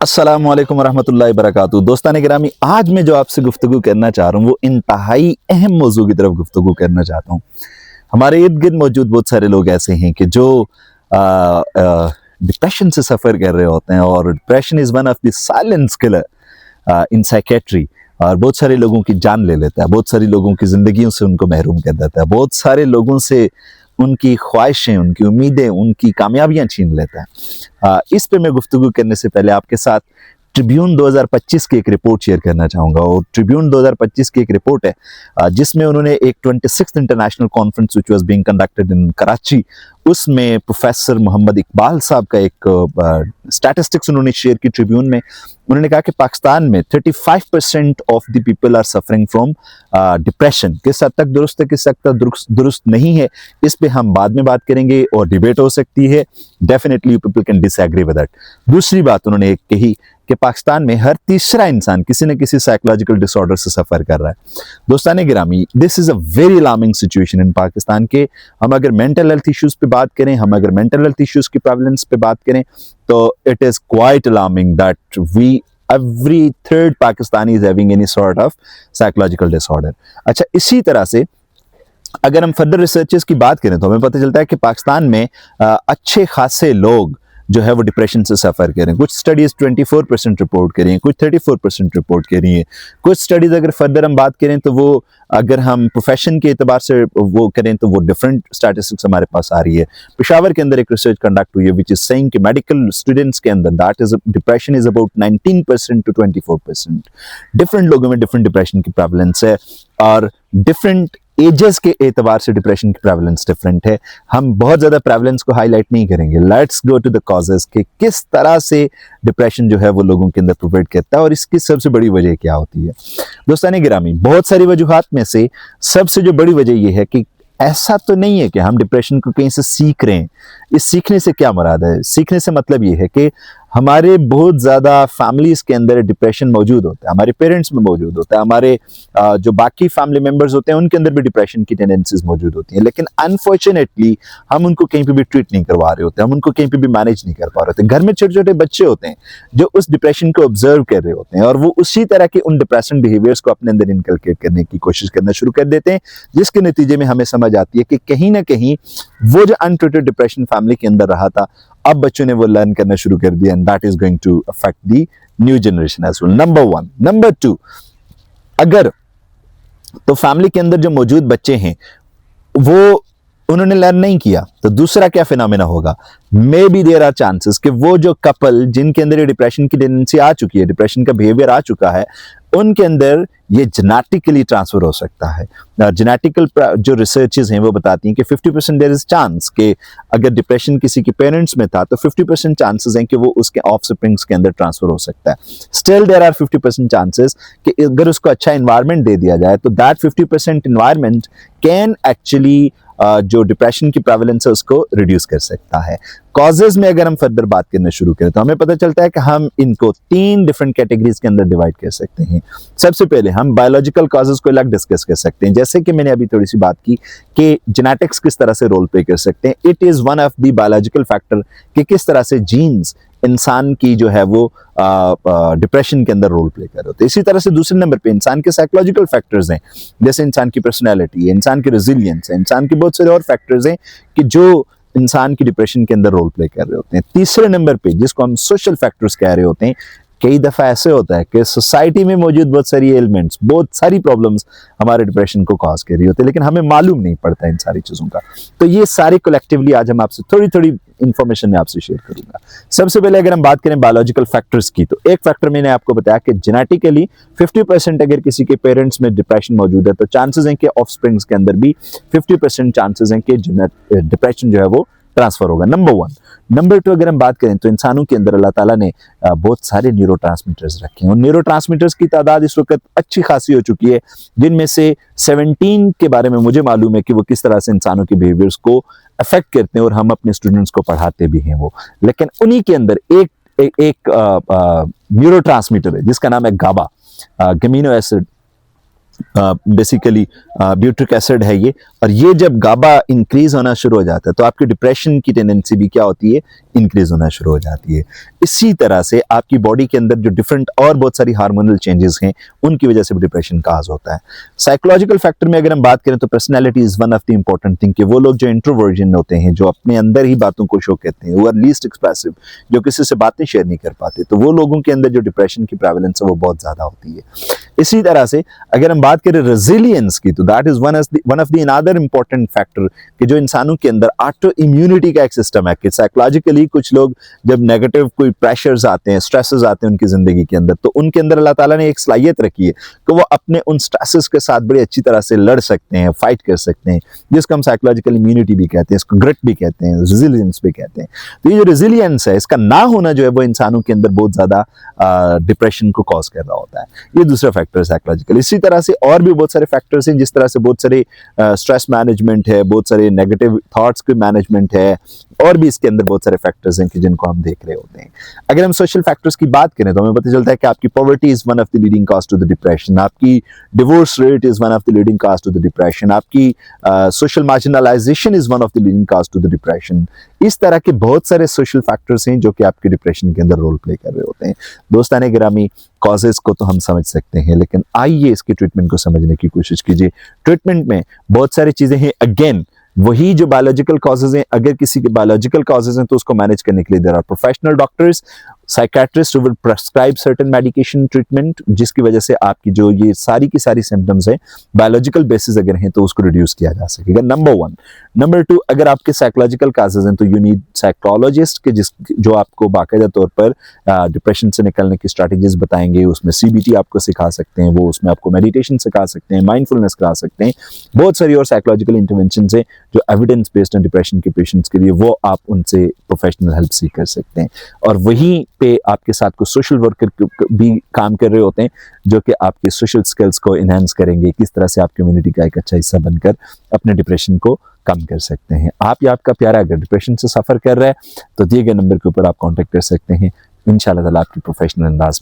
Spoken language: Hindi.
अस्सलाम वालेकुम रहमतुल्लाहि वबरकातुहू। दोस्तान गिरामी, आज मैं जो आपसे गुफ्तगू करना चाह रहा हूँ वो इंतहाई अहम मौजू की तरफ गुफ्तगू करना चाहता हूँ। हमारे इर्द गिर्द मौजूद बहुत सारे लोग ऐसे हैं कि जो डिप्रेशन से सफ़र कर रहे होते हैं, और depression is one of the silence killer in psychiatry, और बहुत सारे लोगों की जान ले लेता है, बहुत सारे लोगों की ज़िंदगियों से उनको महरूम कर देता है, बहुत सारे लोगों से उनकी ख्वाहिशें, उनकी उम्मीदें, उनकी कामयाबियां छीन लेता है। इस पे मैं गुफ्तगू करने से पहले आपके साथ ट्रिब्यून 2025 की एक रिपोर्ट शेयर करना चाहूँगा। और ट्रिब्यून 2025 की एक रिपोर्ट है जिसमें उन्होंने एक 26th international conference which was being conducted in Karachi, उसमें प्रोफेसर मोहम्मद इकबाल साहब का एक स्टैटिस्टिक्स उन्होंने शेयर की ट्रिब्यून में। उन्होंने कहा कि पाकिस्तान में 35% of the people are suffering from depression. किस हद तक दुरुस्त है, किस हद तक दुरुस्त नहीं है, इस पे हम बाद में बात करेंगे और डिबेट हो सकती है। Definitely people can disagree with that. दूसरी बात उन्होंने एक कही कि पाकिस्तान में हर तीसरा इंसान किसी न किसी साइकोलॉजिकल डिसऑर्डर से सफर कर रहा है। दोस्तान गिरामी, this is a very alarming situation in Pakistan के। हम अगर मेंटल हेल्थ इश्यूज पे बात करें, हम अगर मेंटल हेल्थ इश्यूज की प्रेवलेंस पे बात करें, तो it is quite alarming that every third Pakistani is having any sort of psychological disorder। अच्छा, इसी तरह से अगर हम फर्दर रिसर्चेस की बात करें तो हमें पता चलता है कि पाकिस्तान में अच्छे खासे लोग जो है वो डिप्रेशन से सफ़र कर रहे हैं। कुछ स्टडीज़ 24% रिपोर्ट कर रही हैं, कुछ 34% रिपोर्ट कर रही हैं। कुछ स्टडीज़ अगर फर्दर हम बात करें तो वो, अगर हम प्रोफेशन के एतबार से वो करें तो वो डिफरेंट स्टैटिस्टिक्स हमारे पास आ रही है। पेशावर के अंदर एक रिसर्च कंडक्ट हुई है विच इज सेइंग कि मेडिकल स्टूडेंट्स के अंदर that is depression is about 19% to 24%। Different लोगों में डिफरेंट डिप्रेशन की प्रेवलेंस है, और डिफरेंट एजेस के एतबार से डिप्रेशन की प्रेवलेंस डिफरेंट है। हम बहुत ज़्यादा प्रेवलेंस को हाईलाइट नहीं करेंगे। Let's go to the causes कि किस तरह से डिप्रेशन जो है वो लोगों के अंदर प्रोवाइड करता है और इसकी सबसे बड़ी वजह क्या होती है। दोस्तान गिरामी, बहुत सारी वजूहात में से सबसे जो बड़ी वजह यह है कि ऐसा तो नहीं है कि हम डिप्रेशन को कहीं से सीख रहे हैं। इस सीखने से क्या मुराद है? सीखने से मतलब ये है कि हमारे बहुत ज़्यादा फैमिलीज के अंदर डिप्रेशन मौजूद होता है, हमारे पेरेंट्स में मौजूद होता है, हमारे जो बाकी फैमिली मेंबर्स होते हैं उनके अंदर भी डिप्रेशन की टेंडेंसीज मौजूद होती हैं, लेकिन अनफॉर्चुनेटली हम उनको कहीं पे भी ट्रीट नहीं करवा रहे होते, हम उनको कहीं पे भी मैनेज नहीं कर पा रहे होते। घर में छोटे छोटे बच्चे होते हैं जो उस डिप्रेशन को ऑब्जर्व कर रहे होते हैं, और वो उसी तरह के उन डिप्रेशन बिहेवियर्स को अपने अंदर इनकलकेट करने की कोशिश करना शुरू कर देते हैं, जिसके नतीजे में हमें समझ आती है कि कहीं ना कहीं वो जो अनट्रीटेड डिप्रेशन फैमिली के अंदर रहा था, अब बच्चों ने वो लर्न करना शुरू कर दिया, and that is going to affect the new generation as well. Number 1। Number 2, अगर तो फैमिली के अंदर जो मौजूद बच्चे हैं वो उन्होंने लर्न नहीं किया, तो दूसरा क्या फिनोमेना होगा? Maybe there are chances कि वो जो कपल जिनके अंदर ये डिप्रेशन की टेंडेंसी आ चुकी है, डिप्रेशन का बिहेवियर आ चुका है, उनके अंदर ये जेनेटिकली ट्रांसफर हो सकता है। जेनेटिकल जो रिसर्चेस हैं वो बताती हैं कि 50% देयर इज चांस कि अगर डिप्रेशन किसी के पेरेंट्स में था तो 50% चांसेस हैं कि वो उसके ऑफस्प्रिंग्स के अंदर ट्रांसफर हो सकता है। स्टिल देयर आर 50% चांसेस कि अगर उसको अच्छा एनवायरनमेंट दे दिया जाए तो दैट 50% एनवायरनमेंट कैन एक्चुअली जो डिप्रेशन की प्रेवलेंस है उसको रिड्यूस कर सकता है। कॉजेज में अगर हम फर्दर बात करना शुरू करें तो हमें पता चलता है कि हम इनको 3 डिफरेंट कैटेगरीज के अंदर डिवाइड कर सकते हैं। सबसे पहले हम बायोलॉजिकल कॉजेज को अलग डिस्कस कर सकते हैं, जैसे कि मैंने अभी थोड़ी सी बात की कि जेनेटिक्स किस तरह से रोल प्ले कर सकते हैं। It is one of the biological factor कि किस तरह से जीन्स इंसान की जो है वो डिप्रेशन के अंदर रोल प्ले कर रहे होते हैं। इसी तरह से दूसरे नंबर पे इंसान के साइकोलॉजिकल फैक्टर्स हैं, जैसे इंसान की पर्सनैलिटी है, इंसान की रेजिलियंस है, इंसान के बहुत सारे और फैक्टर्स हैं कि जो इंसान की डिप्रेशन के अंदर रोल प्ले कर रहे होते हैं। तीसरे नंबर पे जिसको हम सोशल फैक्टर्स कह रहे होते हैं, कई दफ़ा ऐसे होता है कि सोसाइटी में मौजूद बहुत सारी एलिमेंट्स, बहुत सारी प्रॉब्लम्स हमारे डिप्रेशन को कॉज कर रही होती है, लेकिन हमें मालूम नहीं पड़ता इन सारी चीज़ों का। तो ये सारे कलेक्टिवली आज हम आपसे थोड़ी थोड़ी इंफॉर्मेशन में आपसे शेयर करूंगा। सबसे पहले अगर हम बात करें बायोलॉजिकल फैक्टर्स की, तो एक फैक्टर मैंने आपको बताया कि जेनेटिकली 50% अगर किसी के पेरेंट्स में डिप्रेशन मौजूद है तो चांसेस हैं कि ऑफस्प्रिंग्स के अंदर भी 50% चांसेस हैं कि डिप्रेशन जो है वो ट्रांसफर होगा। नंबर 1। नंबर 2, अगर हम बात करें तो इंसानों के अंदर अल्लाह ताला ने बहुत सारे न्यूरोट्रांसमीटर्स रखे हैं, और न्यूरोट्रांसमीटर्स की तादाद इस वक्त अच्छी खासी हो चुकी है, जिनमें से 17 के बारे में मुझे मालूम है कि वो किस तरह से इंसानों के बिहेवियर्स को अफेक्ट करते हैं, और हम अपने स्टूडेंट्स को पढ़ाते भी हैं वो। लेकिन उन्हीं के अंदर एक न्यूरोट्रांसमीटर है जिसका नाम है गाबा, गमीनो एसिड बेसिकली ब्यूट्रिक एसिड है ये, और ये जब गाबा इंक्रीज होना शुरू हो जाता है तो आपकी डिप्रेशन की टेंडेंसी भी क्या होती है, इंक्रीज होना शुरू हो जाती है। इसी तरह से आपकी बॉडी के अंदर जो डिफरेंट और बहुत सारी हार्मोनल चेंजेस हैं उनकी वजह से भी डिप्रेशन काज होता है। साइकोलॉजिकल फैक्टर में अगर हम बात करें तो personality is one of the important thing, कि वो लोग जो इंट्रोवर्जन होते हैं, जो अपने अंदर ही बातों को शो कहते हैं, वो आर लीस्ट एक्सप्रेसिव, जो किसी से बातें शेयर नहीं कर पाते, तो वो लोगों के अंदर जो डिप्रेशन की प्रेवलेंस है वो बहुत ज्यादा होती है। इसी तरह से अगर हम बात करें रेजिलियंस की, तो that is one of the another important factor, कि जो इंसानों के अंदर ऑटो इम्यूनिटी का एक सिस्टम है, कि साइकोलॉजिकली कुछ लोग जब नेगेटिव कोई प्रेशर्स आते हैं, स्ट्रेसेस आते हैं उनकी जिंदगी के अंदर, तो उनके अंदर अल्लाह ताला ने एक सलाहियत रखी है कि वो अपने उन स्ट्रेसेस के साथ बड़ी अच्छी तरह से लड़ सकते हैं, फाइट कर सकते हैं, जिसको हम साइकोलॉजिकल इम्यूनिटी भी कहते हैं, इसको ग्रिट भी कहते हैं, रेजिलियंस भी कहते हैं। तो ये जो रेजिलियंस है, इसका ना होना जो है वो इंसानों के अंदर बहुत ज्यादा डिप्रेशन को कॉज कर रहा होता है। ये दूसरा फैक्टर साइकोलॉजिकल। इसी तरह से और भी बहुत सारे फैक्टर्स हैं, जिस तरह से बहुत सारे स्ट्रेस मैनेजमेंट है, बहुत सारे नेगेटिव थॉट्स के मैनेजमेंट है, और भी इसके अंदर बहुत सारे फैक्टर्स हैं कि जिनको हम देख रहे होते हैं। अगर हम सोशल फैक्टर्स की बात करें तो हमें पता चलता है कि आपकी poverty is one of the leading cause to the depression, आपकी divorce rate is one of the leading cause to the depression, आपकी social marginalisation is one of the leading cause to the depression. इस तरह के बहुत सारे सोशल फैक्टर्स हैं जो कि आपके डिप्रेशन के अंदर रोल प्ले कर रहे होते हैं। दोस्ताने गिरामी, कॉजेज को तो हम समझ सकते हैं, लेकिन आइए इसके ट्रीटमेंट को समझने की कोशिश कीजिए। ट्रीटमेंट में बहुत सारी चीजें हैं, अगेन वही जो बायोलॉजिकल कॉजेज हैं, अगर किसी के बायोलॉजिकल कॉजेज हैं तो उसको मैनेज करने के लिए there are professional doctors, psychiatrist will prescribe certain medication treatment, जिसकी वजह से आपकी जो ये सारी की सारी सिम्टम्स हैं बायोलॉजिकल बेसिस अगर हैं तो उसको रिड्यूस किया जा सकेगा, नंबर 1। नंबर 2, अगर आपके साइकोलॉजिकल कॉजेज हैं तो यू नीड साइकोलॉजिस्ट के जो आपको बाकायदा तौर पर डिप्रेशन से निकलने की स्ट्रैटेजीज बताएंगे। उसमें CBT आपको सिखा सकते हैं, वो उसमें आपको मेडिटेशन सिखा सकते हैं, माइंडफुलनेस करा सकते हैं, बहुत सारी और साइकोलॉजिकल इंटरवेंशन है जो एविडेंस बेस्ड डिप्रेशन के पेशेंट्स के लिए, वो आप उनसे प्रोफेशनल हेल्प सीख कर सकते हैं। और वहीं पे आपके साथ कुछ सोशल वर्कर भी काम कर रहे होते हैं जो कि आपके सोशल स्किल्स को इनहेंस करेंगे, किस तरह से आप कम्युनिटी का एक अच्छा हिस्सा बनकर अपने डिप्रेशन को कम कर सकते हैं। आप या आपका प्यारा अगर डिप्रेशन से सफ़र कर रहा है तो दिए गए नंबर के ऊपर आप कॉन्टैक्ट कर सकते हैं। इंशाल्लाह ताला आपकी प्रोफेशनल अंदाज में